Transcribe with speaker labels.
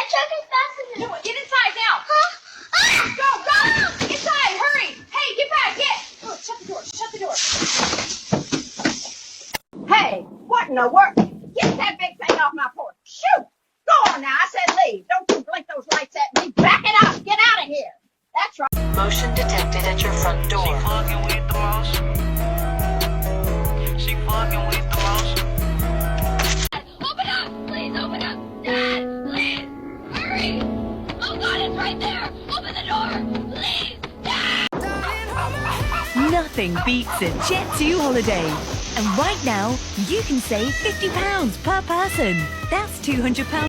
Speaker 1: check as fast as it.
Speaker 2: Get inside now.
Speaker 1: Huh? Ah!
Speaker 2: Go! Inside! Hurry! Hey, get back! Get! Oh, shut the door! Shut the door! Hey, what in the world? Get that big thing off my porch! Shoot! Go on now! I said leave. Don't you blink those lights at me. Back it up! Get out of here! That's right.
Speaker 3: Motion detected at your front door.
Speaker 4: She fucking with the most. She fucking with the most.
Speaker 1: Open up! Please open up! Dad! Please! Hurry! Oh God, it's right there! Open the door! Please! Dad!
Speaker 5: Nothing beats a Jet2 holiday. And right now, you can save £50 per person. That's £200